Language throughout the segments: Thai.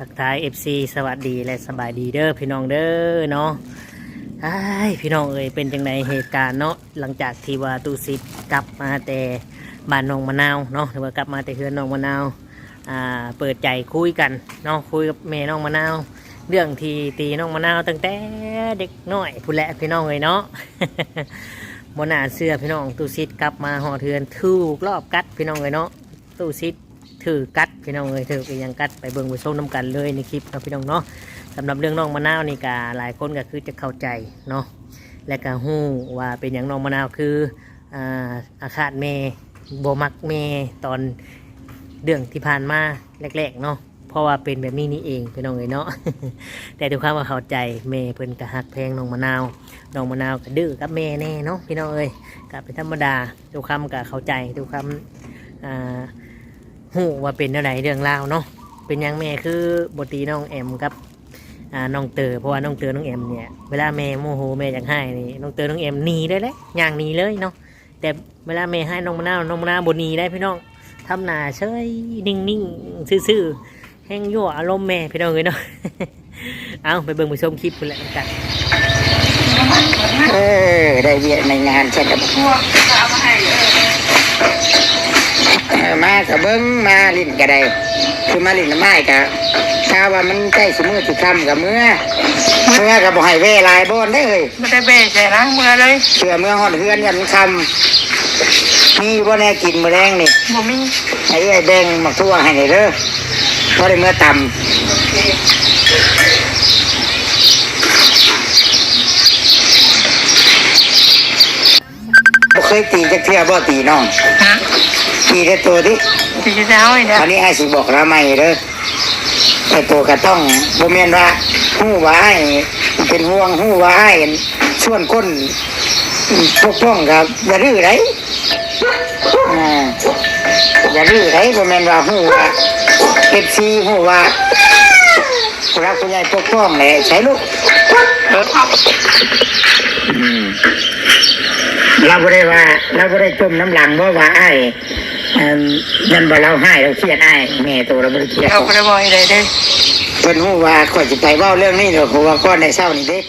ทักทาย FC สวัสดีและสบายดีเด้อพี่น้องเด้อเนาะพี่น้องเอ่ยเป็นจังไดเหตุการณ์เนาะหลังจากที่ว่าตูซิดกลับมาแต่บ้านน้องมะนาวเนาะหรือว่ากลับมาแต่เฮือนน้องมะนาวเปิดใจคุยกันเนาะคุยกับแม่น้องมะนาวเรื่องที่ตีน้องมะนาวตั้งแต่เด็กน้อยพูดแหละพี่น้องเอ่ยเนาะ โมนาเสื้อพี่น้องตูซิดกลับมาห่อเทือนถูกรอบกัดพี่น้องเอ่ยเนาะตูซิดถือกัดพี่น้องเลยถือไปยังกัดไปเบิ่งไปส้มน้ำกันเลยในคลิปนะพี่น้องเนาะสำหรับเรื่องน้องมะนาวนี่กาหลายคนก็คือจะเข้าใจเนาะและก็ฮู้ว่าเป็นอย่างน้องมะนาวคืออาฆาตเมโบมักเมตอนเรื่องที่ผ่านมาแรกๆเนาะเพราะว่าเป็นแบบนี้นี่เองพี่น้องเลยเนาะ แต่ทุกครั้งว่าเข้าใจเมเพิ่นก็ฮักแพงน้องมะนาวน้องมะนาวก็ดื้อกับเมแน่เนาะพี่น้องเอ้ยก็เป็นธรรมดาทุกคำก็เข้าใจทุกคำหูว่าเป็นอะไรเรื่องราวเนาะเป็นยังแม่คือบตีน้องแอมกับน้องเตอเพราะว่าน้องเตอน้องแอมเนี่ยเวลาแม่โมโหแม่อยากให้นี่น้องเตอน้องแอมหนีได้เลยอย่างหนีเลยเนาะแต่เวลาแม่ให้น้องมะนาวน้องมะนาวบนหนีได้พี่น้องทำหน้าเฉยนิ่งๆซื่อๆแห้งยั่วอารมณ์แม่พี่น้องเลยเนาะ เอาไปเบิ่งไปชมคลิปกันเลยกันได้เวียในงานใช่กับมากับเบิ้งมาลิ้นก็ได้คือมาลิ้นไม้กับชาวว่ามันใกล้สมือสิคำกับเมื่อกับบ่ให้เวลายบนได้เลยไม่ได้เบะใช่ล้างมือเลยเชื่อเมื่อหอดเฮือนยันคำมีบ่แน่กินมื้อแรงนี่บ่มีไอ้แดงมักทั่วให้ได้เด้อพอได้เมื่อต่ำเคยตีจะเที่ยวบ่ตีน้องตีได้ตัวดิตีจะเอาอีกอันนี้ไอ้สิบอกเราไม่เด้อไอ้ตัวก็ต้องบ่แม่นว่าฮู้ว่าไอ้เป็นห่วงฮู้ว่าไอ้ส่วนคนปกป้องกับอย่าดื้อไดอย่าดื้อไดบ่แม่นว่าฮู้ว่าFCฮู้ว่ารักผู้ใหญ่ปกป้องแหละใช่ลูกเราไม่ได้ว่าเราไม่ได้จมน้ำหลังว่าไอ้ยันบ่เราให้เราเครียดไอ้แม่ตัวเราไม่ได้เครียดเราไม่ได้บอกอะไรเด้เพิ่นฮู้ว่าข่อยสิไปเว้าเรื่องนี้เด้อเพราะว่าก่อนในเช้านี่เด้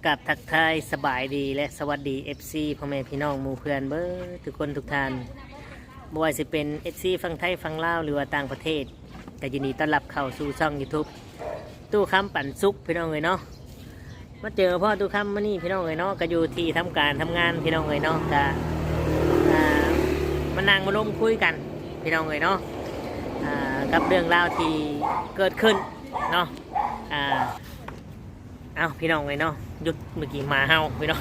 กับทักทายสบายดีและสวัสดี FC พ่อแม่พี่น้องหมู่เพื่อนเบอร์ทุกคนทุกท่านบ่ว่าจะเป็น FC ฝั่งไทยฝั่งลาวหรือว่าต่างประเทศก็ยินดีต้อนรับเข้าสู่ช่อง YouTube ตู้คำปั่นซุกพี่น้องเลยเนาะมาเจอพ่อตู้คำมานี่พี่น้องเลยเนาะก็อยู่ที่ทำการทำงานพี่น้องเลยเนาะก็มานั่งมาล้มคุยกันพี่น้องเลยเนาะกับเรื่องราวที่เกิดขึ้นเนาะเอาพี่น้องเลยเนาะหยุดเมื่อกี้มาเฮาพี่น้อง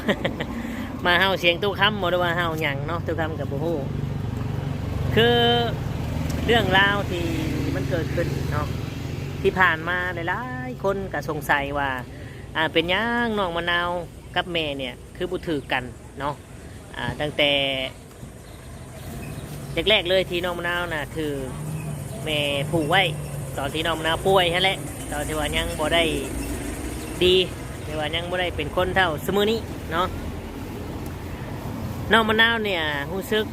มาเฮาเสียงตู้คำหมดว่าเฮาหยังเนาะตู้คำกับบูฮูคือเรื่องราวที่มันเกิดขึ้นเนาะที่ผ่านมาหลายๆคนก็สงสัยว่าเป็นยังน้องมะนาวกับแม่เนี่ยคือบุถือกันเนาะตั้งแต่แรกๆเลยที่น้องมะนาวน่ะคือแม่ผูกไว้ตอนที่น้องมะนาวป่วยนั่นแหละตอนที่ว่ายังบ่ได้ดีแต่ว่ายังบ่ได้เป็นคนเท่าสมือนี้เนาะน้องมะนาวเนี่ยรู้สึก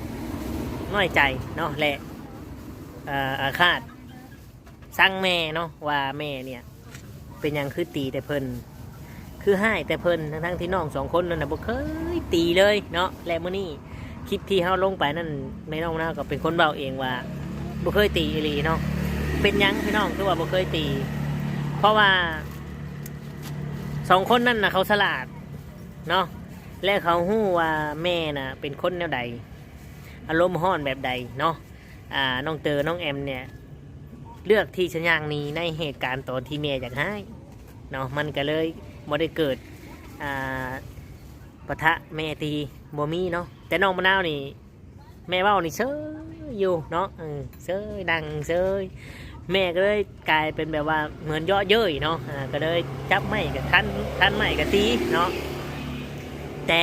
น้อยใจเนาะและอาฆาตสั่งแม่เนาะว่าแม่เนี่ยเป็นยังคือตีแต่เพิ่นคือให้แต่เพิ่นทั้งที่น้องสองคนนั่นน่ะบ่เคยตีเลยเนาะและมื้อนี้คลิปที่เฮาลงไปนั่นแม่น้องมะนาวก็เป็นคนเว้าเองว่าบ่เคยตีอีหลีเนาะเป็นยังพี่น้องคือว่าบ่เคยตีเพราะว่าสองคนนั่นน่ะเขาฉลาดเนาะและเขาฮู้ว่าแม่น่ะเป็นคนแนวใดอารมณ์ห้อนแบบใดเนาะน้องเตอน้องแอมเนี่ยเลือกที่จะย่างนี้ในเหตุการณ์ตอนที่แม่อยากให้เนาะมันก็เลยบ่ได้เกิดปะทะแม่ตีบ่มีเนาะแต่น้องมะนาวนี่แม่เว้านี่เซยอยู่เนาะเซยดังเซยแม่ก็เลยกลายเป็นแบบว่าเหมือนเยาะเย้ยเนาะก็เลยจับไม้กับทันไม้กับตีเนาะแต่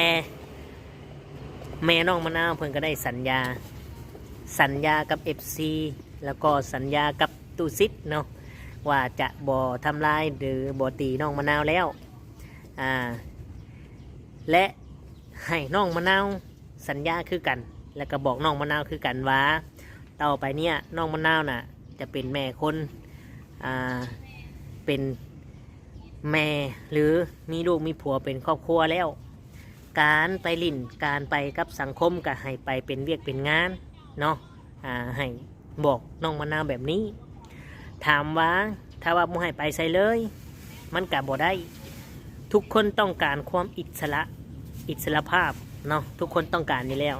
แม่น้องมะนาวเพิ่นก็ได้สัญญากับ FC แล้วก็สัญญากับตู้ซิดเนาะว่าจะบ่ทำลายหรือบ่ตีน้องมะนาวแล้ว และให้น้องมะนาวสัญญาคือกัน แล้วก็บอกน้องมะนาวคือกันว่าต่อไปเนี่ยน้องมะนาวน่ะจะเป็นแม่คนเป็นแม่หรือมีลูกมีผัวเป็นครอบครัวแล้วการไปลิ่นการไปกับสังคมก็ให้ไปเป็นเวียกเป็นงานเนาะให้บอกน้องมะนาวแบบนี้ถามว่าถ้าว่าบ่ให้ไปใส่เลยมันก็บ่ได้ทุกคนต้องการความอิสระภาพเนาะทุกคนต้องการอยู่แล้ว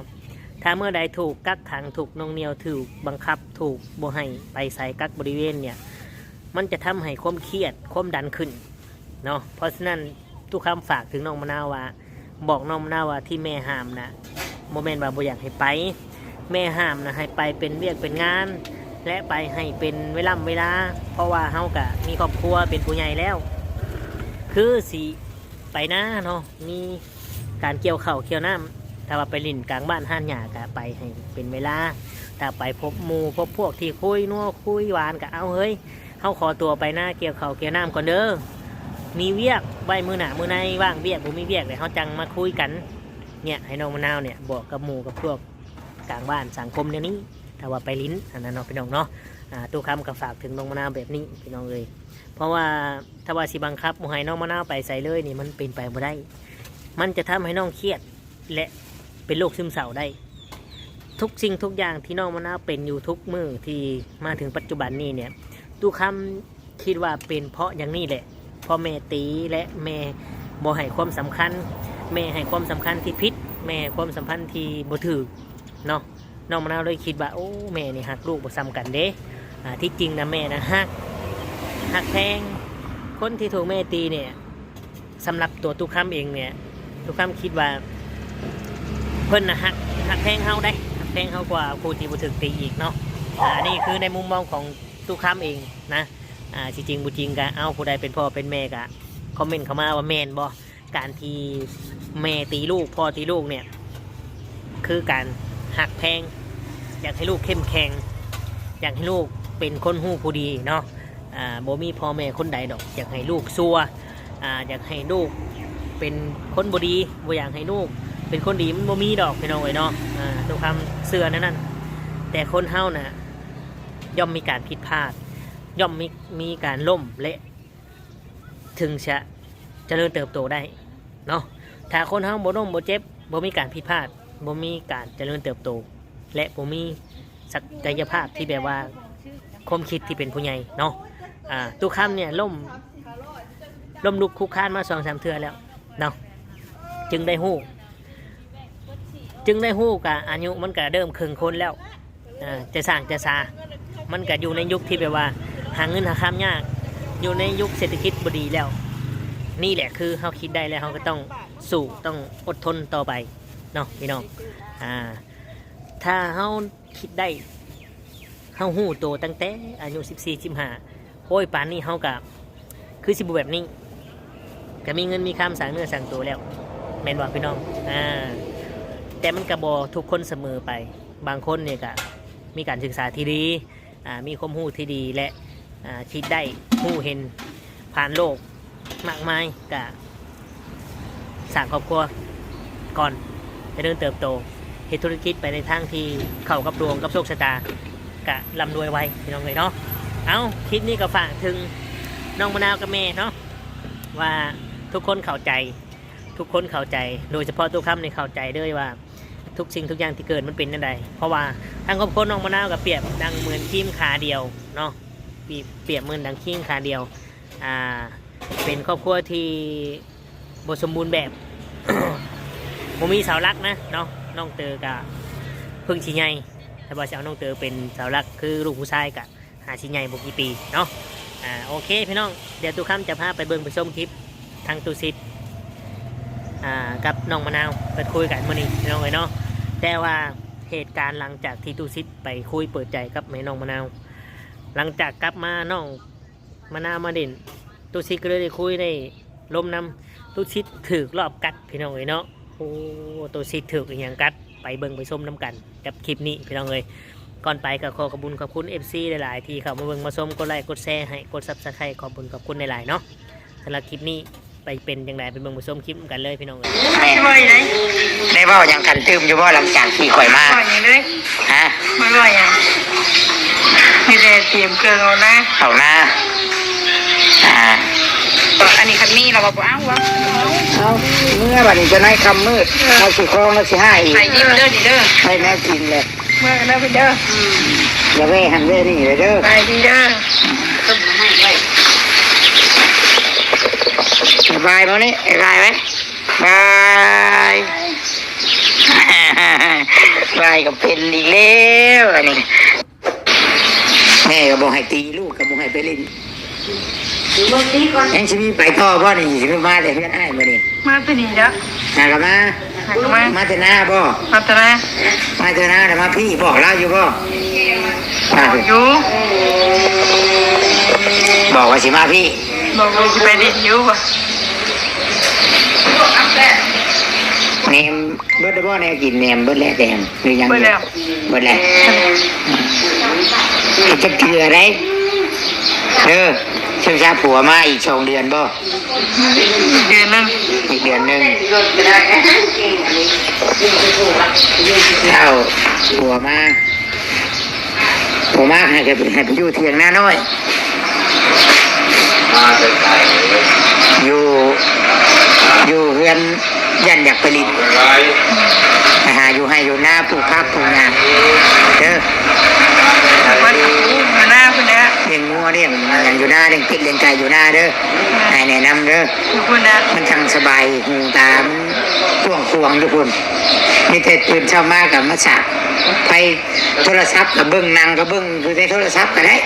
ถ้าเมื่อใดถูกกักขังถูกนงเหนียวถูกบังคับถูกบ่ให้ไปใส่กักบริเวณเนี่ยมันจะทำให้ความเครียดความดันขึ้นเนาะเพราะฉะนั้นทุกคำฝากถึงน้องมะนาวว่าบอกน้องมะนาวว่าที่แม่ห้ามนะโมเมนต์ว่าบ่อยากให้ไปแม่ห้ามนะให้ไปเป็นเวียกเป็นงานและไปให้เป็นเวลาเพราะว่าเฮากะมีครอบครัวเป็นผู้ใหญ่แล้วคือสิไปนะเนาะมีการเกี่ยวข้าวเกี่ยวน้ำถ้าว่าไปลิ่นกลางบ้านห้านหญ้ากะไปให้เป็นเวลาถ้าไปพบหมู่พบพวกที่คุยนัวคุยหวานกะเอาเฮ้ยเฮาขอตัวไปนะเกี่ยวข้าวเกี่ยวน้ำก่อนเด้อมีเวียกไว้มือหน้ามือในว่างเวียกบ่มีเวียกเลยเฮาจังมาคุยกันเนี่ยให้น้องมะนาวเนี่ยบอกกับหมู่กับพวกกลางบ้านสังคมเดี๋ยวนี้ถ้าว่าไปลิ้นอันนั้นเนาะพี่น้องเนาะตู้คำก็ฝากถึงน้องมะนาวแบบนี้พี่น้องเลยเพราะว่าถ้าว่าสิบังคับบ่ให้น้องมะนาวไปใส่เลยนี่มันเป็นไปบ่ได้มันจะทำให้น้องเครียดและเป็นโรคซึมเศร้าได้ทุกสิ่งทุกอย่างที่น้องมะนาวเป็นอยู่ทุกมือที่มาถึงปัจจุบันนี้เนี่ยตู้คำคิดว่าเป็นเพราะอย่างนี้แหละพ่อแม่ตีและแม่บ่ให้ความสำคัญแม่ให้ความสำคัญที่ผิดแม่ความสัมพันธ์ที่บ่ถูกเนาะน้องมะนาวเลยคิดว่าโอ้แม่นี่หักลูกบ่ซ้ำกันเด้ที่จริงนะแม่นะหักแพงคนที่ถูกแม่ตีเนี่ยสำหรับตัวตู้คำเองเนี่ยตู้คำคิดว่าเพิ่นนะหักแพงเฮาได้หักแพงเฮากว่าครูที่บ่ถูกตีอีกเนาะนี่คือในมุมมองของตู้คำเองนะจริงบุจริงกะเอาผู้ใดเป็นพ่อเป็นแม่กะคอมเมนต์เข้ามาว่าแม่นบ่การที่แม่ตีลูกพ่อตีลูกเนี่ยคือการหักแพงอยากให้ลูกเข้มแข็งอยากให้ลูกเป็นคนหู้ผู้ดีเนาะบ่มีพ่อแม่คนใดดอกอยากให้ลูกซัวอยากให้ลูกเป็นคนบ่ดีบ่อยากให้ลูกเป็นคนดีมันบ่มีดอกพี่น้องเอ้ยเนาะทุกคำเสื่อนั่นแต่คนเฮาน่ะย่อมมีการผิดพลาดย่อมมีการล่มและถึงจะเจริญเติบโตได้เนาะถ้าคนเฮาบ่ล้มบ่เจ็บบ่มีการผิดพลาดบ่มีการเจริญเติบโตและบ่มีศักยภาพที่แบบว่าความคิดที่เป็นผู้ใหญ่เนาะตู้คำเนี่ยล้มลุกคุกคานมา 2-3 เทื่อแล้วเนาะจึงได้ฮู้กับอายุมันก็เริ่มครึ่งคนแล้วจะสร้างจะซามันก็อยู่ในยุคที่แบบว่าหาเงินหาคำยากอยู่ในยุคเศรษฐกิจบดีแล้วนี่แหละคือเขาคิดได้แล้วเขาก็ต้องสู้ต้องอดทนต่อไปเนาะพี่น้องถ้าเขาคิดได้เขาหู้โตตั้งแต่อายุ14-15โอ้ยป่านนี้เขากับคือสิบุแบบนี้ก็มีเงินมีคำสั่งเนื้อสั่งตัวแล้วแม่นว่าพี่น้องแต่มันกระบอทุกคนเสมอไปบางคนเนี่ยก็มีการศึกษาที่ดีมีความรู้ที่ดีและคิดได้รู้เห็นผ่านโลกมากมายกับสร้างครอบครัวก่อนจะเดินเติบโตเหตุธุรกิจไปในทางที่เข้ากับดวงกับโชคชะตากะร่ำรวยไว้พี่น้องเลยเนาะเอาคลิปนี้ก็ฝากถึงน้องมะนาวกับแม่เนาะว่าทุกคนเข้าใจโดยเฉพาะตัวคำในเข้าใจด้วยว่าทุกสิ่งทุกอย่างที่เกิดมันเป็นนั่นใดเพราะว่าทางครอบครัวน้องมะนาวกับเปรียบดังเหมือนขี้มขาเดียวเนาะเปรียบเหมือนดังขี้มขาเดียวเป็นครอบครัวที่บสมบูรณ์แบบ ผมมีเสาหลักนะเนาะน้องเตอกับพึ่งชิไงถ้าบอกจะเอาน้องเตอเป็นเสาหลักคือลูกผู้ชายกับหาชิไงบุกี่ปีเนาะโอเคพี่น้องเดี๋ยวตู้คำจะพาไปเบิ่งไปชมคลิปทางตู้ซิดกับน้องมะนาวไปคุยกันมื้อนี้พี่น้องเลยเนาะแต่ว่าเหตุการณ์หลังจากที่ตู้ซิดไปคุยเปิดใจกับแม่น้องมะนาวหลังจากกลับมาน้องมะนาวมาเด่นตู้ซิดก็เลยได้คุยได้ลมนำตู้ซิดถือรอบกัดพี่น้องเลยเนาะโอ้ตู้ซิดถืออย่างกัดไปเบิ่งไปชมน้ำกันกับคลิปนี้พี่น้องเลยก่อนไปก็ขอขอบคุณ FC หลายๆที่เข้ามาเบิ่งมาชมกดไลค์กดแชร์ให้กด Subscribe ขอบคุณในหลายเนาะสำหรับคลิปนี้ไป เป็นจังไดไปเบิ่งผู้ชมคลิปกันเลยพี่น้องเอ้ย แม่ ไม่บ่อยเลย ได้เว้าหยังกันตื้มอยู่บ่หลังจากที่ข่อยมา บ่อยอย่างเลย ฮะ ไม่บ่อยอย่างมีแต่เตรียมเครื่องเอานะ เอาหน้าอันนี้คันนี้เราบอกอ้าววะ เอาเมื่อบัดนี้จะให้คำมืดเราสิครองเราสิให้อีก ไข่ดิบเด้อดิเด้อ ให้แม่กินเลย เมื่อเด้อพี่เด้อ อย่าเว่หันเว่นี่เลยเด้อ ไปดีเด้อ สบายมั้ยนี่สบายไหมบายบายก็เป็นอีกแล้วอันนี้แม่ก็บอกให้ตีลูกก็บอกให้ไปเล่นยังชิมีไปต่อพ่อนี่ชิมีมาแต่เพื่อนอ้ายมานี่ มาตัวนี้เด้อ มากับมา มา มาแต่หน้าบ่ มาตัวไหน มาแต่หน้าแต่มาพี่บอกเล่าอยู่บ่มาสิ อยู่ บอกว่าสิมาพี่ บอกว่าจะไปดิอยู่ป่ะ แหนมเบิดได้บ่แนวกินแหนมเบิดแล้วแดงหรือยัง ไปแล้ว เบิดแล้วจะเกลือได้เชื่อชาผัวมาอีก2 เดือนบ่ เดือนนึง อีกเดือนหนึงเอาผัวมาให้ไปอยู่เถียงหน้าน้อยอยู่เรือนยันอยากไปลินไปหาอยู่ให้อยู่หน้าปลูกผักปลูกหญ้าเด้อ มันมาหน้าคนเนี้ย เลี้ยงงัวเลี้ยงอย่างอยู่หน้าเลี้ยงเป็ดเลี้ยงไก่อยู่หน้าเด้อให้แนะนำเด้อ อยู่คนนะ มันทางสบายหูตามช่วงควงทุกคนมีแต่ตื่นเช้ามากับมาสักไปโทรศัพท์กับเบิ้งนางกับเบิ้งคือในโทรศัพท์ก็ได้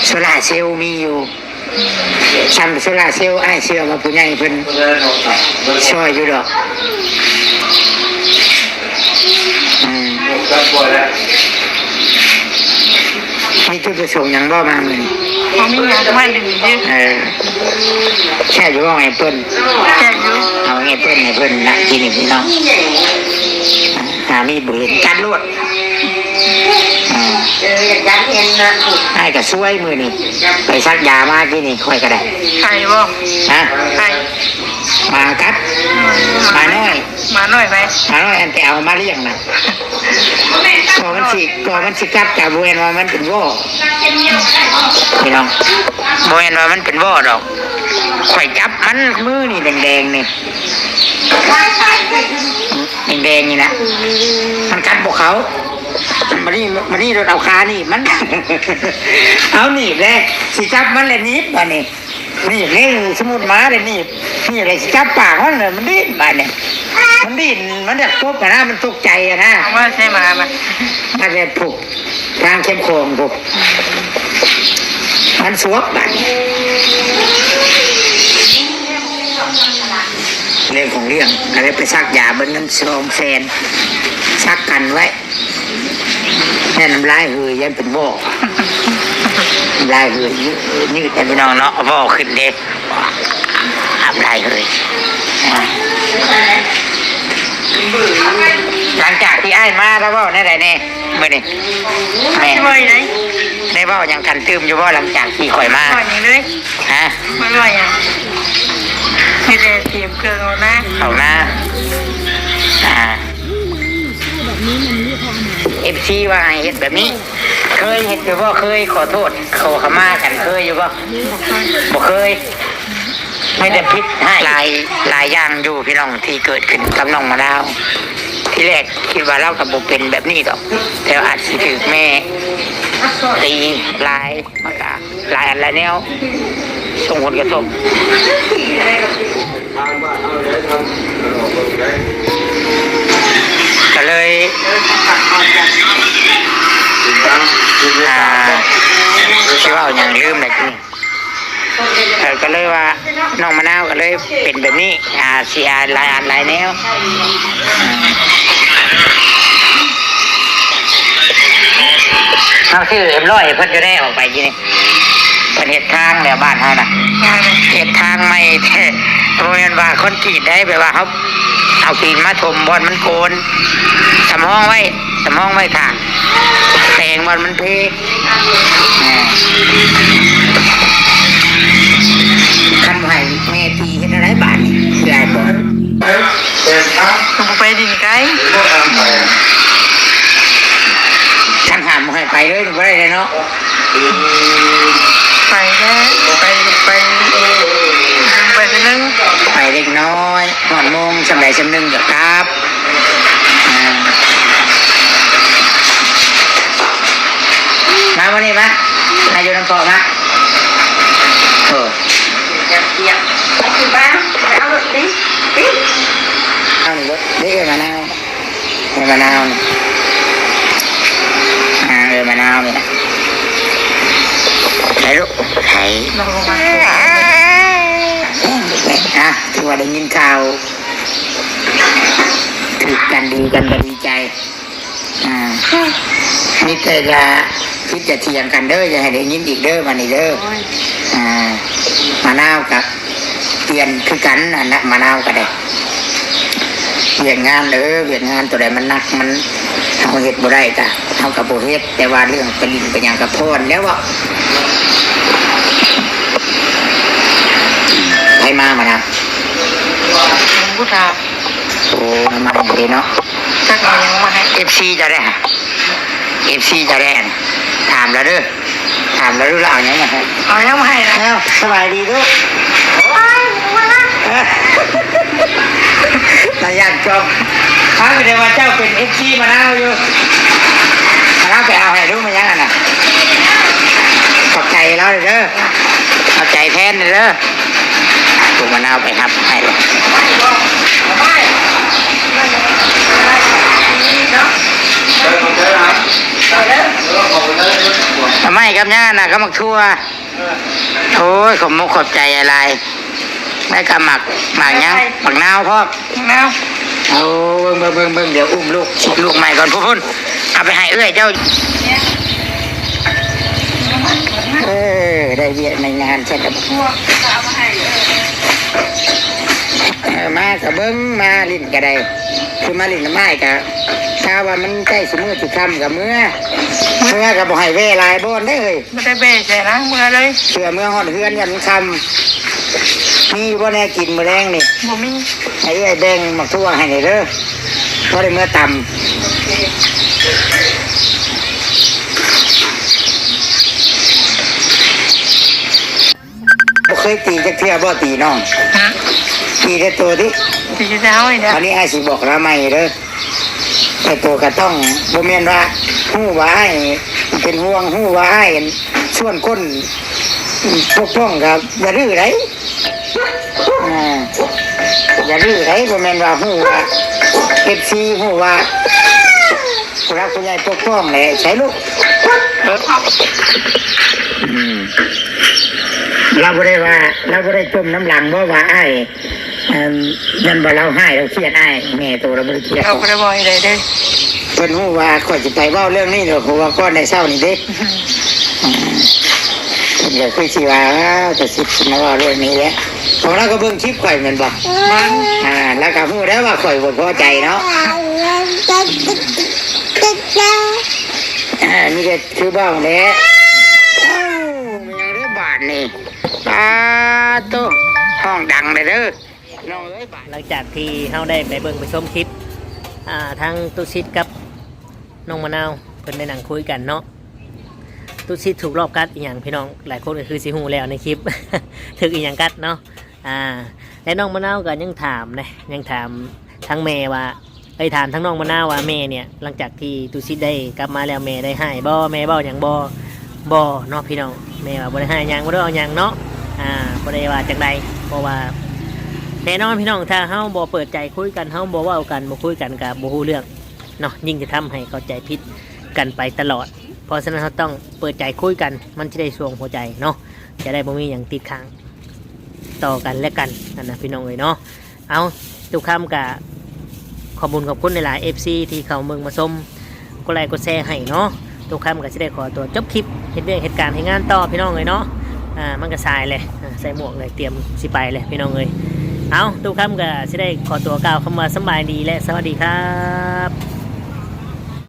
โซลาร์เซลล์มีอยู่ซัมโซลาร์เซลล์ไอ้เชื่อมาผู้ใหญ่เพิ่นช่วยอยู่ดอกมีจุดประสงค์หยังบ่มาเลย เขามีงานไม่ดึงยืด แค่อยู่ว่าไงเพิ่น แค่อยู่ เอาไงเพิ่นให้เพิ่นนะที่นี่พี่น้องมีบุญการลวดไอ้ก็ช่วยมือนี่ไปซักยามาที่นี่ค่อยก็ได้ ไข่บ่ ฮะ ไข่ มากัดมาน้อย มาหน่อยไป มาน้อยอันแต่เอามาเลี้ยงนะก่อนมันสิกัดกับบัวว่ามันเป็นว่อพี่น้องบัวว่ามันเป็นว่อดอกข่อยจับมันมือนี่แดงๆนี่แดงๆนี่นะมันกัดพวกเขามานี่รถเอาคานี่มัน เอาหนีบเลยสิจับมันเลยหนีบมานี่นี่นี่สมุนมาเลยนี่เลยสิจับปากมันเลยมันดิ้นมาเนี่ยมันดิ้นมันจะทุบกันนะมันตกใจอะนะ เอาว่าใช่มามา มันจะผูกทางเข้มโค้งผูกมันสวบแบบเรื่องของเรื่องอะไรไปซักยาเบิ้ลนั้น200,000ซักกันไว้แน่น้ำลายเหือยันเป็นบ่อน้ำลายเหือยืดแต่พี่น้องเนาะบ่อขึ้นเด็กน้ำลายเหือหลังจากที่ไอ้มาแล้วบ่ในไหนเนี่ยมื่อนี่แม่ ไม่บ่อยเลย ได้บ่ยังทันตื้มอยู่บ่หลังจากที่ข่อยมา บ่อยอย่างเลย ฮะ ไม่บ่อยอย่างมีแต่เตรียมเครื่องเอานะ เอาหน้าFC ว่าให้เฮ็ดแบบนี้ เคยเฮ็ดอยู่บ่เคยขอโทษขอขมากันเคยอยู่บ่บ่เคย ไม่ได้พิษให้หลายอย่างอยู่พี่น้องที่เกิดขึ้นกับน้องมะนาวที่แรกคิดว่าเรากับบุเป็นแบบนี้ดอกแต่อาจสิถือแม่ตีหลายมากะหลายอันหลายแนวส่งผลกระทบก็เลยคิดว่าอย่างลืมเลยทีก็เลยว่าน้องมะนาวก็เลยเป็นแบบนี้เสียหลายอันหลายแนวเอาชื่อM100เพิ่นจะได้ออกไปทีนี้เป็นเหตุทางแล้วบ้านเฮาน่ะเหตุทางไม่แท้โรงเรียนว่าคนกรีดได้แบบว่าเขาเอาตีนมาถมบอลมันโกนสำห้องไว้ทางแต่งบอลมันเพคำให้แม่ตีเฮ็ด อะไรบาทนี่ยายบอก ผมไปดินไกล ช่างหามบ่ให้ไปเลยไม่ได้เลยเนาะ ไปแล้วไปนึง ไปเล็กน้อยหอดโมงสำไรสำนึงเดี๋ยวครับมาวันนี้มานายอยู่น้ำเกาะมาโอ้ไปถึงบ้านเอารถดิเอาหนึ่งรถเอ้ยมะนาวมะนาวมะนาวนี่นะไหนลูกไหน ลงมา ที่ว่าได้ยินข่าวถือกันดีกันก็ดีใจนี่เคยจะคิดจะเถียงกันเด้ออย่าให้ได้ยินอีกเด้อมานี่เด้อมะนาวกับเปลี่ยนคือกันอันนั้นมะนาวก็ได้เวียนงานเด้อเวียนงานตัวใดมันนักมันเอาเฮ็ดบ่ได้จ้ะเอากับบ่เฮ็ดแต่ว่าเรื่องไปลินไปหยังกับโทษแล้วว่าให้มานะ ผมกูถาม โอ้มาดีเนาะ จักเอายังมาให้ FC จะได้FC จะได้ถามแล้วเด้อถามแล้วรู้แล้วเอาหยังมาให้ เอายังมาให้นะ แล้วสบายดีลูกนายอยากจบถ้าไม่ได้ว่าเจ้าเป็น FC มะนาวอยู่มะนาวไปเอาให้ดูมันยังน่ะขอบใจแล้วเด้อขอบใจแทนเด้อถูกมะนาวไปครับให้เลยทำไมครับย่าน่ะก็มักทั่วโอ้ยขอบมุกขอบใจอะไรไม่ก็หมักยังหมักนาวพ่อ แล้ว โอ้เบิ่งเดี๋ยวอุ้มลูกฉีดลูกใหม่ก่อนพุ่นเอาไปให้เอ้ยเจ้าได้เวียนในงานใช่ไหม พวกเอามาให้ มากับเบิ้งมาลิ้นก็ได้คือมาลิ้นไม้กับถ้าว่ามันใกล้สมือจุดคำกับเมื่อกับบ่ให้เวลายบนได้เลย ไม่ได้เบะใช่นะเมื่อเลย เชื่อเมื่อหอดเฮือนยันคำมีบ่แน่กินมื้อแรงนี่ บ่มี ให้ไอ้แดงมักทั่วให้นี่เด้อบ่ได้เมื่อต่ำบ่เคยตีจักเที่ยบ่ตีน้อง ฮะ ตีได้ตัวดิ ที่จะเอาอีกนะ อันนี้ไอ้สิบอกเราใหม่เด้อแต่ตัวก็ต้องบ่แม่นว่าฮู้ว่าไอ้เป็นห่วงฮู้ว่าไอ้ส่วนคนปกป้องครับอย่าดื้อไดอย่าดื้อไดบ่แม่นว่าฮู้ว่า FC ฮู้ว่าผู้รักผู้ใหญ่ปกป้องแหละใช่ลูกเราบ่ได้ว่าเราบ่ได้จมน้ำหลังบ่ว่าไอ้ยันบ่เราให้เราเครียดไอ้แม่ตัวเราบ่ได้เครียด เอาไปบ่อยเลยเด้ เพิ่นฮู้ว่าข่อยสิไปเว้าเรื่องนี้เด้อเพราะว่าก่อนได้เช้านี่เด้เพิ่นก็คือสิว่าจะสิมาเว้าเรื่องนี้แหละของเราก็เบิ่งคลิปข่อยแม่นบ่แล้วก็ฮู้แล้วว่าข่อยบ่พอใจเนาะนี่ก็คือเบ้าแหละมันยังเด้อบาดนี่ปาโตห้องดังเลยเด้อน้องเอ้ยบาด หลังจากที่เฮาได้ไปเบิ่งไปชมคลิปทางตุชิดกับน้องมะนาวเพิ่นได้นั่งคุยกันเนาะตุชิดถูกรอบกัดอีหยังพี่น้องหลายคนก็คือสิฮู้แล้วในคลิป ถึกอีหยังกัดเนาะและน้องมะนาวก็ยังถามนะยังถามทั้งแม่ว่าถามทั้งน้องมะนาวว่าแม่เนี่ยหลังจากที่ตุชิดได้กลับมาแล้วแม่ได้ให้บ่แม่เว้าหยังบ่เนาะพี่น้องแม่ว่าบ่ได้ให้หยังบ่ได้เอาหยังเนาะบ่ได้ว่าจังใดเพราะว่าแน่นอนพี่น้องถ้าเฮาบ่เปิดใจคุยกันเฮาบ่เว้ากันบ่คุยกันก็บ่ฮู้เรื่องเนาะยิ่งจะทำให้เข้าใจผิดกันไปตลอดเพราะฉะนั้นเราต้องเปิดใจคุยกันมันจะได้สวงหัวใจเนาะจะได้บ่มีหยังติดค้างต่อกันและกันนั่นนะพี่น้องเอ้ยเนาะเอาทุกคำกับขอบคุณในหลาย FC ที่เข้าเมืองมาชมกดไลค์กดแชร์ให้เนาะทุกคำก็จะได้ขอตัวจบคลิปเฮ็ดเรื่องเหตุการณ์ให้งานต่อพี่น้องเอ้ยเนาะมันก็สายเลยใส่หมวกเลยเตรียมสิไปเลยพี่น้องเอ้ยเอาทุกคำก็จะได้ขอตัวกล่าวคำว่าสบายดีและสวัสดีครับ